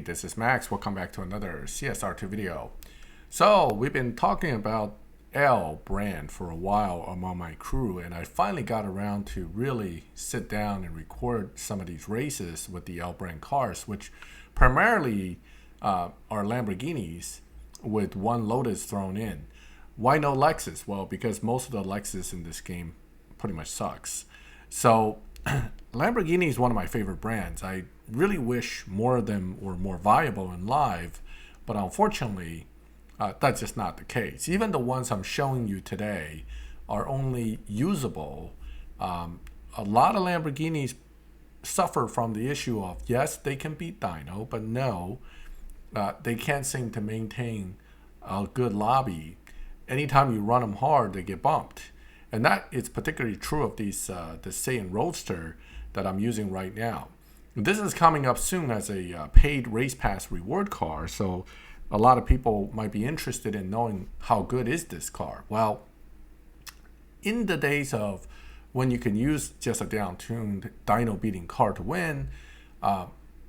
this is Max. Welcome back to another CSR2 video. So we've been talking about L brand for a while among my crew, and I finally got around to really sit down and record some of these races with the L brand cars, which primarily are Lamborghinis with one Lotus thrown in. Why no Lexus? Well, because most of the Lexus in this game pretty much sucks. So Lamborghini is one of my favorite brands. I really wish more of them were more viable in live, but unfortunately, that's just not the case. Even the ones I'm showing you today are only usable. A lot of Lamborghinis suffer from the issue of, yes, they can beat dyno, but no, they can't seem to maintain a good lobby. Anytime you run them hard, they get bumped. And that is particularly true of these the Saiyan Roadster that I'm using right now. This is coming up soon as a paid race pass reward car, so a lot of people might be interested in knowing how good is this car. Well, in the days of when you can use just a down-tuned dyno beating car to win,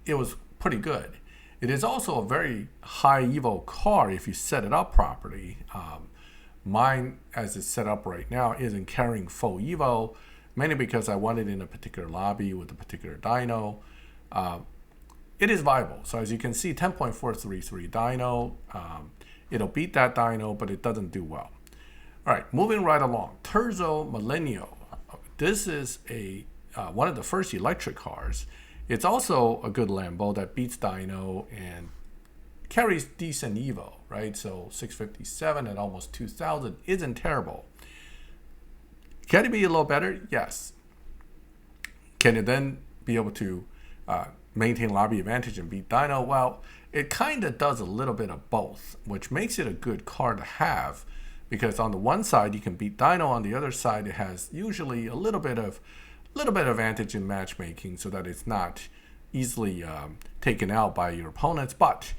it was pretty good. It is also a very high evo car if you set it up properly. Mine, as it's set up right now, isn't carrying full evo, mainly because I want it in a particular lobby with a particular dyno. It is viable. So as you can see, 10.433 dyno. It'll beat that dyno, but it doesn't do well. All right, moving right along. Terzo Millennio. This is one of the first electric cars. It's also a good Lambo that beats dyno and carries decent evo, right? So 657 at almost 2,000 isn't terrible. Can it be a little better? Yes. Can it then be able to maintain lobby advantage and beat dyno? Well, it kind of does a little bit of both, which makes it a good car to have, because on the one side you can beat dyno, on the other side it has usually a little bit of advantage in matchmaking, so that it's not easily taken out by your opponents. But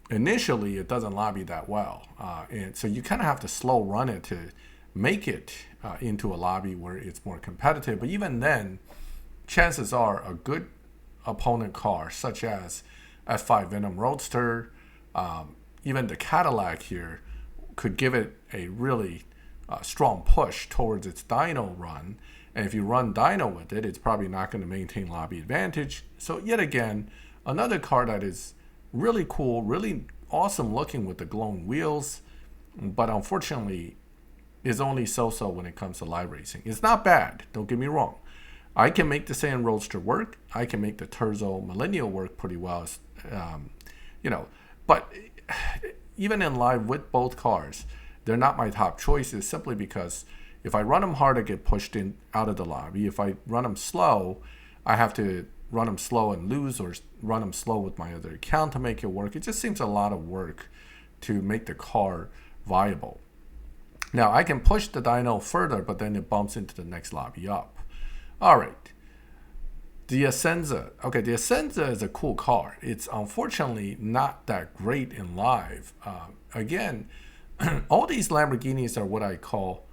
initially it doesn't lobby that well, and so you kind of have to slow run it to make it into a lobby where it's more competitive. But even then, chances are a good opponent car such as F5 Venom Roadster, even the Cadillac here, could give it a really strong push towards its dyno run. And if you run dyno with it, it's probably not going to maintain lobby advantage. So yet again, another car that is really cool, really awesome looking with the glowing wheels, but unfortunately is only so-so when it comes to live racing. It's not bad, don't get me wrong. I can make the Saiyan Roadster work. I can make the Terzo Millennio work pretty well, but even in live with both cars, they're not my top choices, simply because if I run them hard, I get pushed out of the lobby. If I run them slow, I have to run them slow and lose, or run them slow with my other account to make it work. It just seems a lot of work to make the car viable. Now, I can push the dyno further, but then it bumps into the next lobby up. All right. The Essenza. Okay, the Essenza is a cool car. It's unfortunately not that great in live. Again, all these Lamborghinis are what I call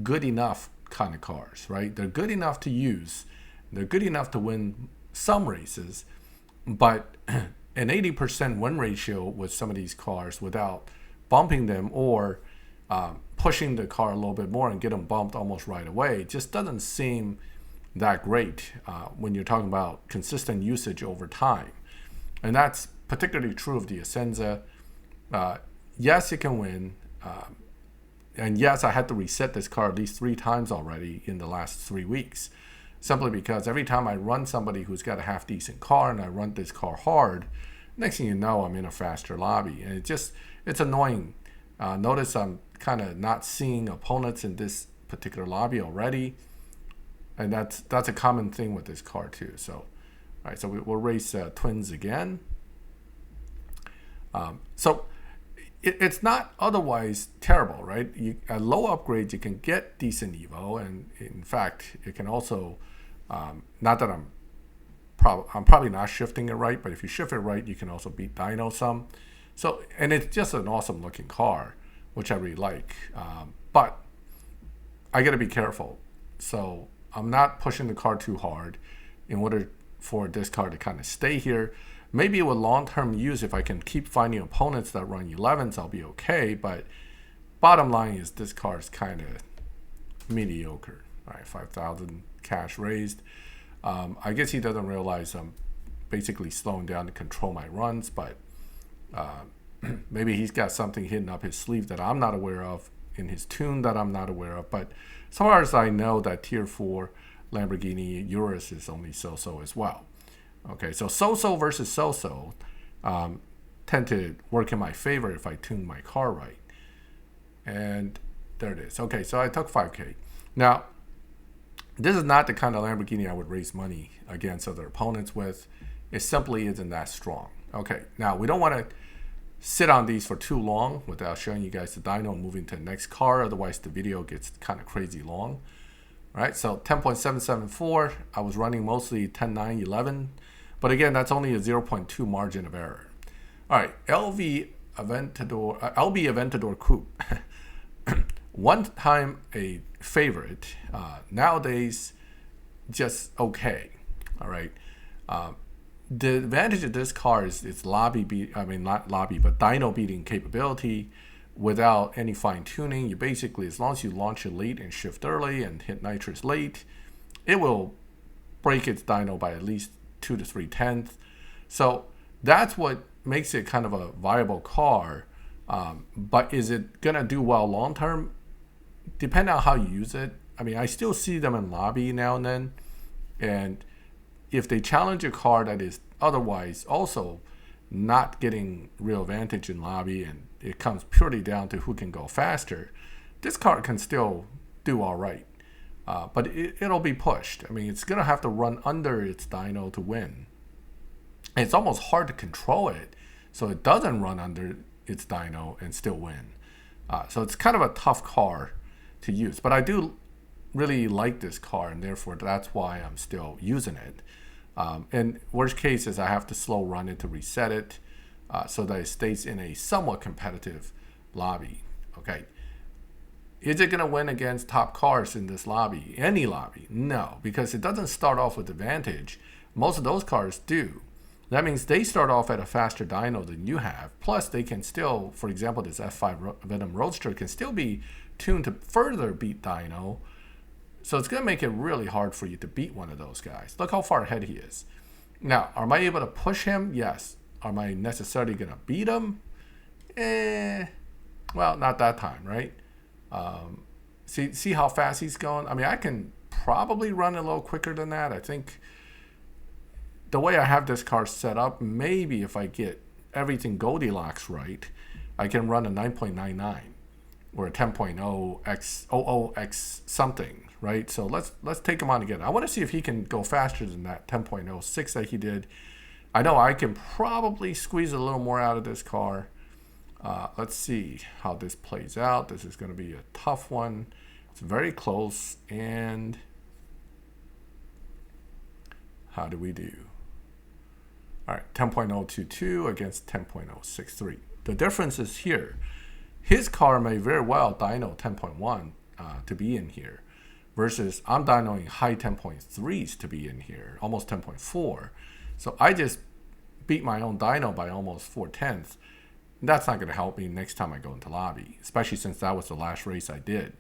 good enough kind of cars, right? They're good enough to use. They're good enough to win some races, but an 80% win ratio with some of these cars without bumping them or pushing the car a little bit more and get them bumped almost right away just doesn't seem that great when you're talking about consistent usage over time. And that's particularly true of the Essenza. Yes, it can win. And yes, I had to reset this car at least 3 times already in the last 3 weeks, simply because every time I run somebody who's got a half decent car and I run this car hard, next thing you know, I'm in a faster lobby. And it's annoying. Notice I'm kind of not seeing opponents in this particular lobby already. And that's a common thing with this car too. So, all right, so we'll race twins again. It's not otherwise terrible, right? At low upgrades, you can get decent evo, and in fact, it can also, not that I'm probably not shifting it right, but if you shift it right, you can also beat dyno some. So, and it's just an awesome looking car, which I really like. But I got to be careful. So I'm not pushing the car too hard in order for this car to kind of stay here. maybe with long-term use, if I can keep finding opponents that run 11s, I'll be okay. But bottom line is this car is kind of mediocre. All right, 5,000 cash raised. I guess he doesn't realize I'm basically slowing down to control my runs, but maybe he's got something hidden up his sleeve that I'm not aware of, in his tune that I'm not aware of. But as far as I know, that tier 4 Lamborghini Urus is only so-so as well. Okay, so so-so versus so-so tend to work in my favor if I tune my car right. And there it is. Okay, so I took 5K. Now, this is not the kind of Lamborghini I would raise money against other opponents with. It simply isn't that strong. Okay, now we don't want to sit on these for too long without showing you guys the dyno and moving to the next car. Otherwise, the video gets kind of crazy long. All right, so 10.774. I was running mostly 10.9, 11. But again, that's only a 0.2 margin of error. All right, LB Aventador Coupe. One time a favorite, nowadays just okay. All right. The advantage of this car is its not lobby, but dyno beating capability without any fine tuning. You basically, as long as you launch it late and shift early and hit nitrous late, it will break its dyno by at least 2 to 3/10. So that's what makes it kind of a viable car. But is it gonna do well long term? Depending on how you use it. I mean, I still see them in lobby now and then, and if they challenge a car that is otherwise also not getting real advantage in lobby, and it comes purely down to who can go faster, this car can still do all right. But it'll be pushed. I mean, it's going to have to run under its dyno to win. And it's almost hard to control it so it doesn't run under its dyno and still win. So it's kind of a tough car to use. But I do really like this car, and therefore that's why I'm still using it. And worst case is I have to slow run it to reset it so that it stays in a somewhat competitive lobby. Okay. Is it going to win against top cars in this lobby? Any lobby? No, because it doesn't start off with advantage. Most of those cars do. That means they start off at a faster dyno than you have. Plus, they can still, for example, this F5 Venom Roadster can still be tuned to further beat dyno. So it's going to make it really hard for you to beat one of those guys. Look how far ahead he is. Now, am I able to push him? Yes. Am I necessarily going to beat him? Well, not that time, right? See how fast he's going? I mean, I can probably run a little quicker than that. I think the way I have this car set up, maybe if I get everything Goldilocks right, I can run a 9.99 or a 10.0x something, right? So let's take him on again. I want to see if he can go faster than that 10.06 that he did. I know I can probably squeeze a little more out of this car. Let's see how this plays out. This is going to be a tough one. It's very close. And how do we do? All right, 10.022 against 10.063. The difference is here. His car may very well dyno 10.1 to be in here, versus I'm dynoing high 10.3s to be in here, almost 10.4. So I just beat my own dyno by almost 4/10. That's not going to help me next time I go into lobby, especially since that was the last race I did.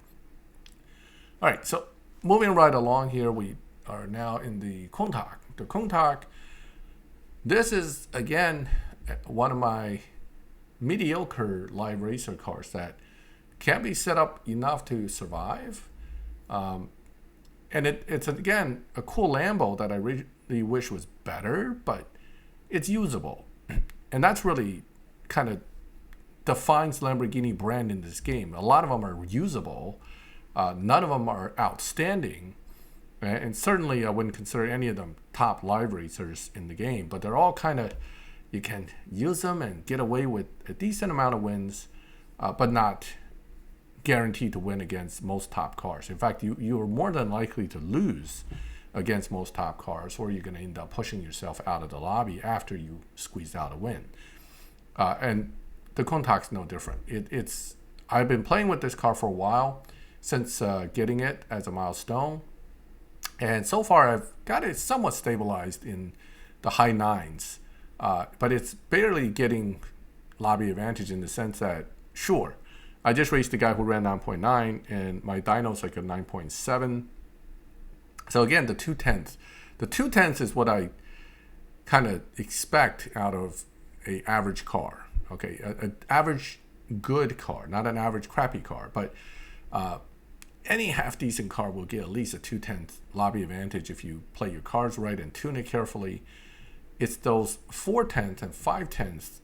All right, so moving right along here, we are now in the Countach. The Countach, this is, again, one of my mediocre live racer cars that can be set up enough to survive. And it's, again, a cool Lambo that I really wish was better, but it's usable. And that's really kind of defines Lamborghini brand in this game. A lot of them are usable. None of them are outstanding. And certainly I wouldn't consider any of them top live racers in the game, but they're all kind of, you can use them and get away with a decent amount of wins, but not guaranteed to win against most top cars. In fact, you are more than likely to lose against most top cars, or you're going to end up pushing yourself out of the lobby after you squeeze out a win. And the Countach's no different. I've been playing with this car for a while, since getting it as a milestone. And so far, I've got it somewhat stabilized in the high 9s. but it's barely getting lobby advantage in the sense that, sure, I just raced the guy who ran 9.9 and my dyno's like a 9.7. So again, the 2/10. The 2/10 is what I kind of expect out of a average car. Okay, an average good car, not an average crappy car, but any half decent car will get at least a 2/10 lobby advantage if you play your cards right and tune it carefully. It's those 4/10 and 5/10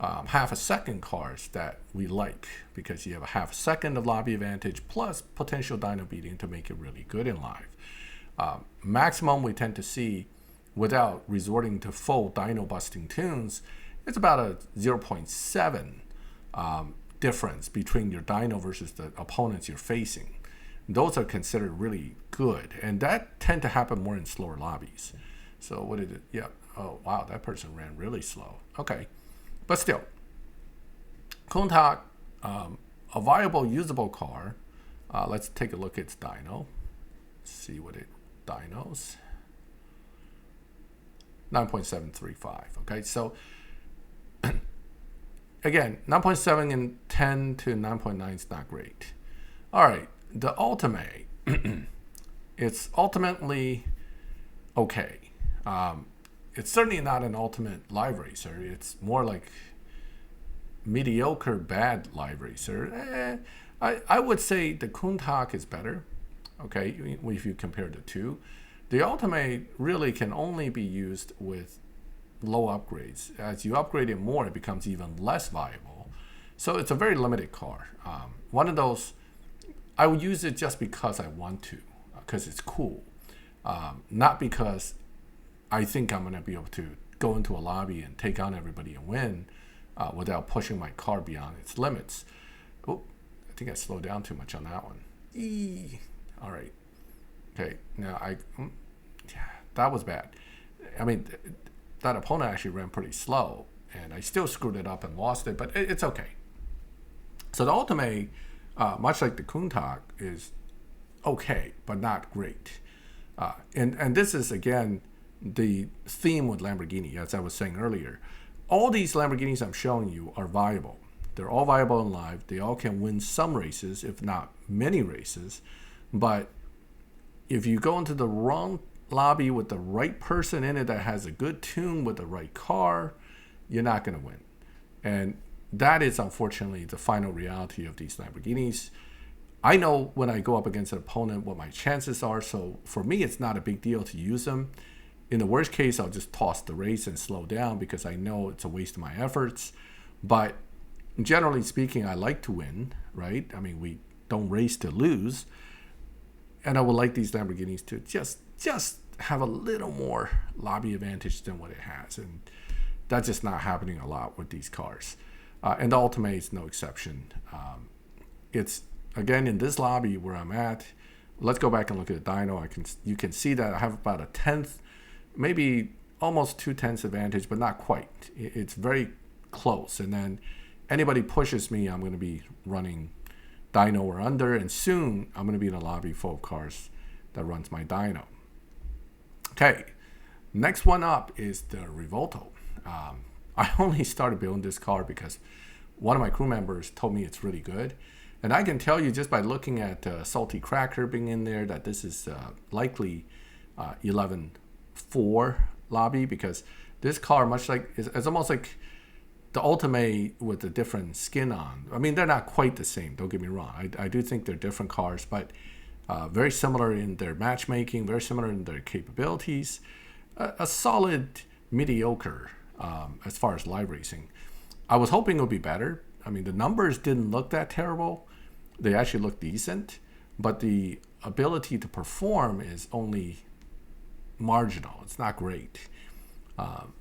half a second cars that we like, because you have a half a second of lobby advantage plus potential dyno beating to make it really good in live. Maximum we tend to see without resorting to full dyno busting tunes, it's about a 0.7 difference between your dyno versus the opponents you're facing. Those are considered really good, and that tend to happen more in slower lobbies. So what did it? Yeah. Oh wow, that person ran really slow. Okay, but still, Countach, a viable, usable car. Let's take a look at its dyno. See what it dynos. 9.735. Okay, so again, 9.7 and 10 to 9.9 is not great. All right, the Ultimate, it's ultimately okay. It's certainly not an ultimate live racer. It's more like mediocre bad live racer. I would say the Countach is better. Okay, if you compare the two. The Ultimate really can only be used with low upgrades. As you upgrade it more, it becomes even less viable. So it's a very limited car. One of those, I would use it just because I want to, because it's cool. Not because I think I'm going to be able to go into a lobby and take on everybody and win without pushing my car beyond its limits. Oh, I think I slowed down too much on that one. All right. Okay, now that was bad. I mean, that opponent actually ran pretty slow, and I still screwed it up and lost it, but it's okay. So the Ultimate, much like the Countach, is okay, but not great. And this is, again, the theme with Lamborghini, as I was saying earlier. All these Lamborghinis I'm showing you are viable. They're all viable in live. They all can win some races, if not many races. But if you go into the wrong lobby with the right person in it that has a good tune with the right car, you're not going to win. And that is, unfortunately, the final reality of these Lamborghinis. I know when I go up against an opponent what my chances are, so for me it's not a big deal to use them. In the worst case, I'll just toss the race and slow down because I know it's a waste of my efforts. But generally speaking, I like to win, right? I mean, we don't race to lose. And I would like these Lamborghinis to just have a little more lobby advantage than what it has. And that's just not happening a lot with these cars. And the Ultimate is no exception. It's, again, in this lobby where I'm at, let's go back and look at the dyno. You can see that I have about a 10th, maybe almost 2/10 advantage, but not quite. It's very close. And then anybody pushes me, I'm going to be running dyno or under, and soon I'm going to be in a lobby full of cars that runs my dyno. Okay, next one up is the Revolto. I only started building this car because one of my crew members told me it's really good. And I can tell you just by looking at Salty Cracker being in there that this is likely 11.4 lobby, because this car, much like, it's almost like the Ultimate with a different skin on. I mean, they're not quite the same, don't get me wrong. I do think they're different cars, but very similar in their matchmaking, very similar in their capabilities. A solid mediocre as far as live racing. I was hoping it would be better. I mean, the numbers didn't look that terrible. They actually look decent, but the ability to perform is only marginal. It's not great.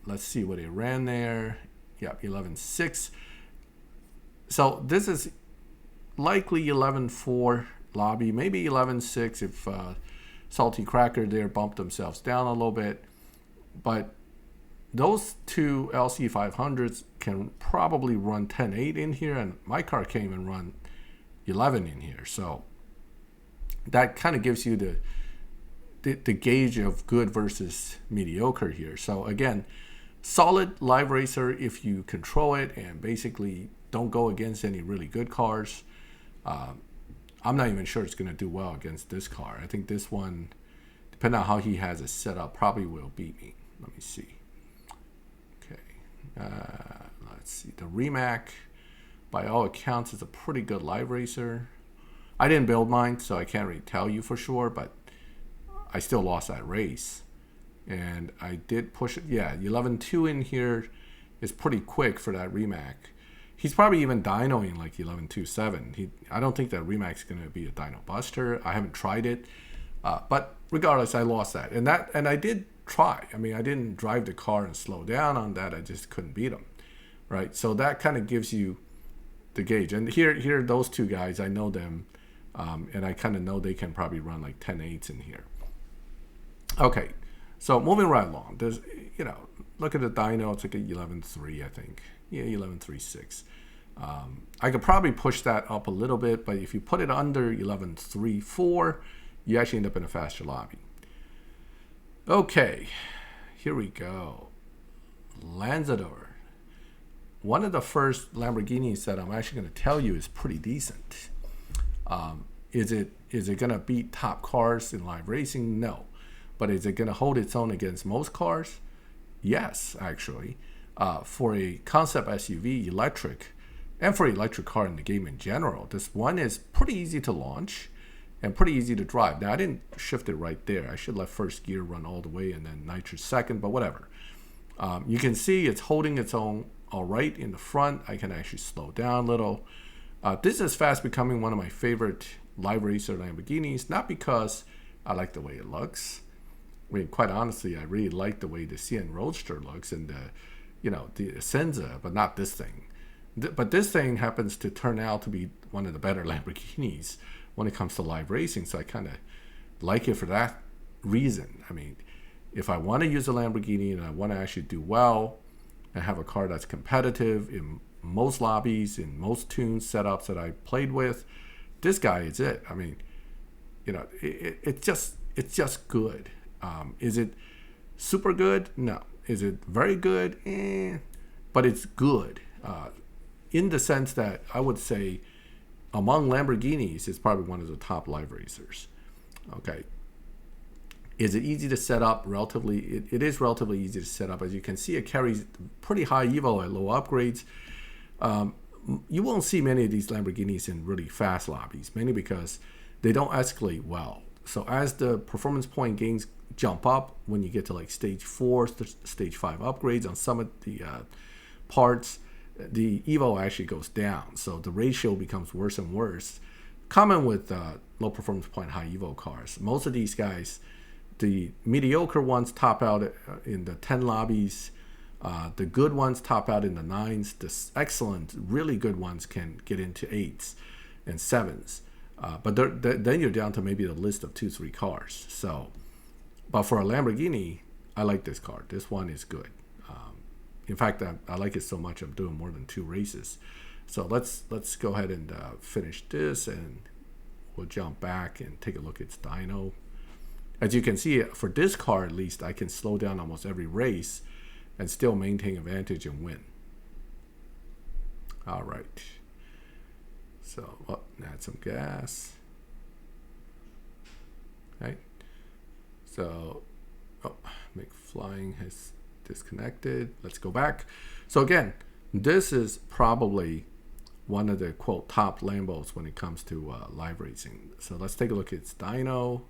Let's see what it ran there. Yeah, 11.6. So this is likely 11.4 lobby, maybe 11.6 if Salty Cracker there bumped themselves down a little bit. But those two LC500s can probably run 10.8 in here, and my car can't even run 11 in here. So that kind of gives you the gauge of good versus mediocre here. So again, Solid live racer if you control it and basically don't go against any really good cars. I'm not even sure it's going to do well against this car. I think this one, depending on how he has it set up, probably will beat me. Let me see. Okay. Let's see. The Rimac, by all accounts, is a pretty good live racer. I didn't build mine, so I can't really tell you for sure, but I still lost that race. And I did push it. Yeah, 11.2 in here is pretty quick for that Rimac. He's probably even dynoing like 11.27. I don't think that Remac's going to be a dyno buster. I haven't tried it. But regardless, I lost that. And I did try. I mean, I didn't drive the car and slow down on that. I just couldn't beat him. Right? So that kind of gives you the gauge. And here, those two guys, I know them. And I kind of know they can probably run like 10.8s in here. Okay. So moving right along. There's, look at the dyno. It's like a 11.3, I think. Yeah, 11.36. I could probably push that up a little bit, but if you put it under 11.34, you actually end up in a faster lobby. Okay, here we go. Lanzador. One of the first Lamborghinis that I'm actually going to tell you is pretty decent. Is it going to beat top cars in live racing? No. But is it going to hold its own against most cars? Yes, actually. For a concept SUV, electric, and for an electric car in the game in general, this one is pretty easy to launch and pretty easy to drive. Now, I didn't shift it right there. I should let first gear run all the way and then nitrous second, but whatever. You can see it's holding its own all right in the front. I can actually slow down a little. This is fast becoming one of my favorite live racer Lamborghinis, not because I like the way it looks. I mean, quite honestly, I really like the way the CN Roadster looks and the Senza, but not this thing. But this thing happens to turn out to be one of the better Lamborghinis when it comes to live racing, so I kind of like it for that reason. I mean, if I want to use a Lamborghini and I want to actually do well and have a car that's competitive in most lobbies, in most tunes setups that I played with, this guy is it. I mean, it's just good. Is it super good? No. Is it very good? But it's good. In the sense that I would say among Lamborghinis, it's probably one of the top live racers. Okay. Is it easy to set up? Relatively, it is relatively easy to set up. As you can see, it carries pretty high evo at low upgrades. You won't see many of these Lamborghinis in really fast lobbies, mainly because they don't escalate well. So as the performance point gains jump up, when you get to like stage 4, stage 5 upgrades on some of the parts, the evo actually goes down. So the ratio becomes worse and worse. Common with low performance point high evo cars. Most of these guys, the mediocre ones top out in the 10 lobbies. The good ones top out in the 9s. The excellent, really good ones can get into 8s and 7s. But then you're down to maybe the list of 2-3 cars. So, but for a Lamborghini, I like this car. This one is good. In fact, I like it so much I'm doing more than 2 races. So let's go ahead and finish this, and we'll jump back and take a look at its dyno. As you can see, for this car at least, I can slow down almost every race and still maintain advantage and win. All right. So, add some gas. Okay. So, McFlying has disconnected. Let's go back. So again, this is probably one of the quote top Lambos when it comes to live racing. So let's take a look at its dyno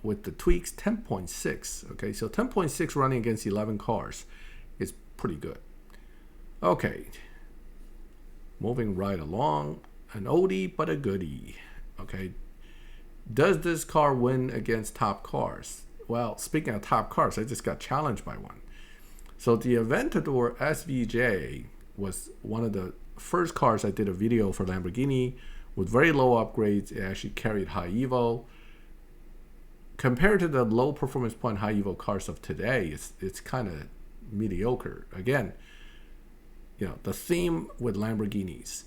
with the tweaks. 10.6. Okay, so 10.6 running against 11 cars is pretty good. Okay, moving right along, an oldie but a goodie. Okay, does this car win against top cars? Well, speaking of top cars, I just got challenged by one. So the Aventador SVJ was one of the first cars I did a video for Lamborghini with very low upgrades. It actually carried high evo. Compared to the low performance point high evo cars of today, it's kind of mediocre. Again, the theme with Lamborghinis.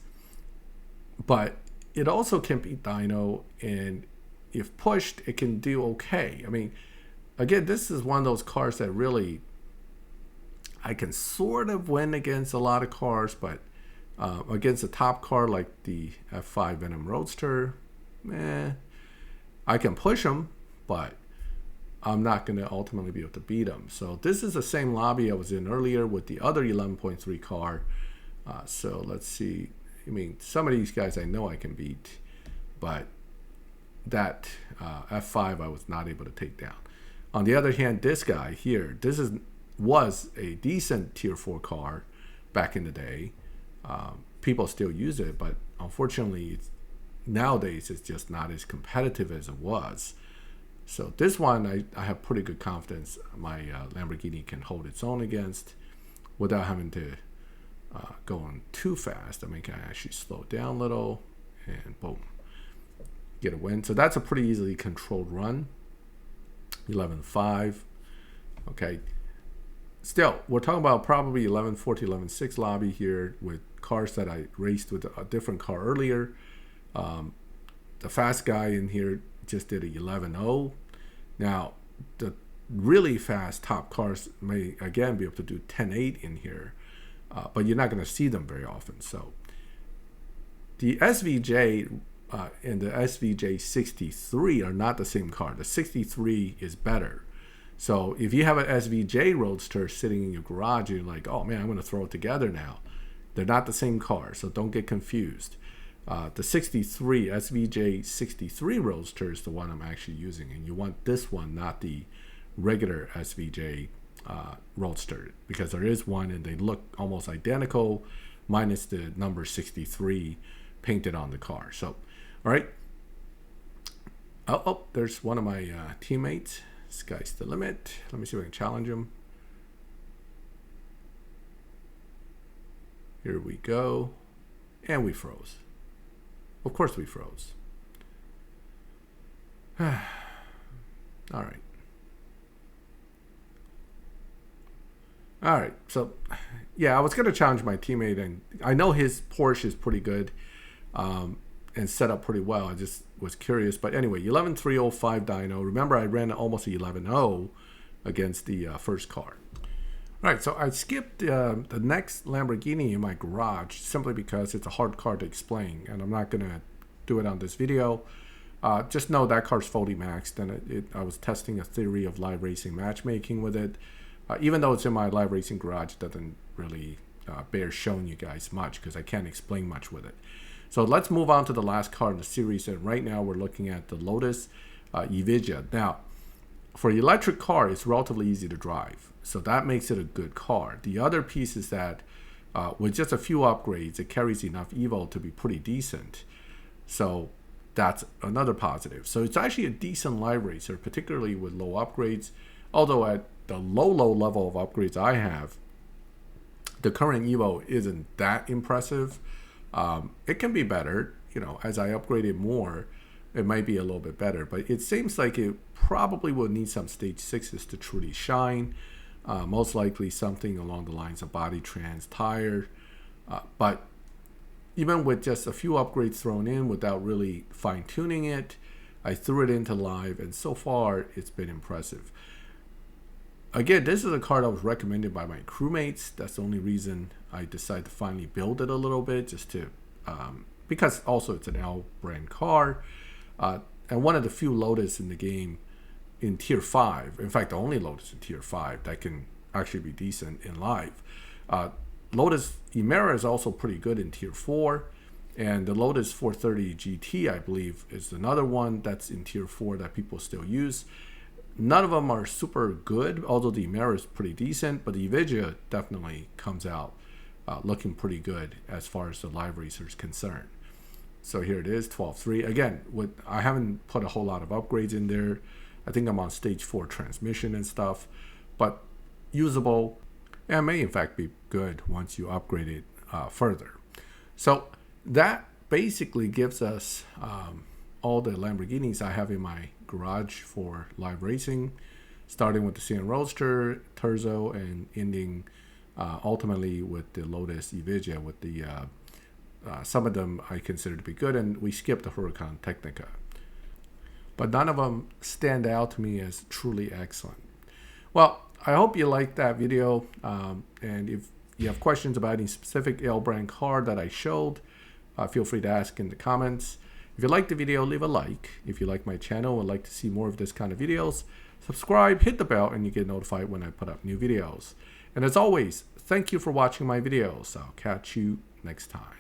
But it also can be dyno, and if pushed, it can do okay. I mean, again, this is one of those cars that really I can sort of win against a lot of cars, but against a top car like the F5 Venom Roadster, I can push them, but I'm not going to ultimately be able to beat them. So this is the same lobby I was in earlier with the other 11.3 car. So let's see. I mean, some of these guys I know I can beat, but that F5 I was not able to take down. On the other hand, this guy here, was a decent tier 4 car back in the day. People still use it, but unfortunately nowadays it's just not as competitive as it was. So this one I have pretty good confidence my Lamborghini can hold its own against without having to go on too fast. I mean, can I actually slow down a little and boom, get a win. So that's a pretty easily controlled run. 11.5. Okay. Still, we're talking about probably 11.40, 11.6 lobby here with cars that I raced with a different car earlier. The fast guy in here just did a 11.0. Now, the really fast top cars may again be able to do 10.8 in here, but you're not going to see them very often. So the SVJ and the SVJ 63 are not the same car. The 63 is better. So if you have an SVJ Roadster sitting in your garage, you're like, oh man, I'm going to throw it together now. They're not the same car, so don't get confused. The 63 SVJ 63 Roadster is the one I'm actually using, and you want this one, not the regular SVJ Roadster, because there is one and they look almost identical, minus the number 63 painted on the car. So, all right. Oh, there's one of my teammates. Sky's the limit. Let me see if I can challenge him. Here we go. And we froze. Of course we froze. All right. All right. So, yeah, I was going to challenge my teammate, and I know his Porsche is pretty good and set up pretty well. I just was curious. But anyway, 11.305 dyno. Remember, I ran almost a 11.0 against the first car. All right, so I skipped the next Lamborghini in my garage simply because it's a hard car to explain, and I'm not going to do it on this video. Just know that car's fully maxed, and I was testing a theory of live racing matchmaking with it. Even though it's in my live racing garage, it doesn't really bear showing you guys much because I can't explain much with it. So let's move on to the last car in the series, and right now we're looking at the Lotus Evija. Now, for an electric car, it's relatively easy to drive, so that makes it a good car. The other piece is that with just a few upgrades, it carries enough Evo to be pretty decent. So that's another positive. So it's actually a decent live racer, particularly with low upgrades. Although at the low level of upgrades I have, the current Evo isn't that impressive. It can be better, you know, as I upgrade it more, it might be a little bit better, but it seems like it probably will need some stage 6s to truly shine. Most likely something along the lines of body trans, tire, but even with just a few upgrades thrown in without really fine-tuning it, I threw it into live, and so far it's been impressive. Again, this is a car that was recommended by my crewmates. That's the only reason I decided to finally build it a little bit, just to because also it's an L brand car, and one of the few Lotus in the game in tier 5. In fact, the only Lotus in tier 5 that can actually be decent in live. Lotus Emera is also pretty good in tier 4, and the Lotus 430 GT, I believe, is another one that's in tier 4 that people still use. None of them are super good, although the Emera is pretty decent, but the Evija definitely comes out looking pretty good as far as the live racer is concerned. So here it is, 12.3. Again, I haven't put a whole lot of upgrades in there. I think I'm on stage 4 transmission and stuff, but usable, and may in fact be good once you upgrade it further. So that basically gives us all the Lamborghinis I have in my garage for live racing, starting with the CN Roadster, Terzo, and ending ultimately with the Lotus Evija. With the some of them I consider to be good, and we skipped the Huracan Technica, but none of them stand out to me as truly excellent. Well, I hope you liked that video. And if you have questions about any specific L brand car that I showed, feel free to ask in the comments. If you liked the video, leave a like. If you like my channel and would like to see more of this kind of videos, subscribe, hit the bell, and you get notified when I put up new videos. And as always, thank you for watching my videos. I'll catch you next time.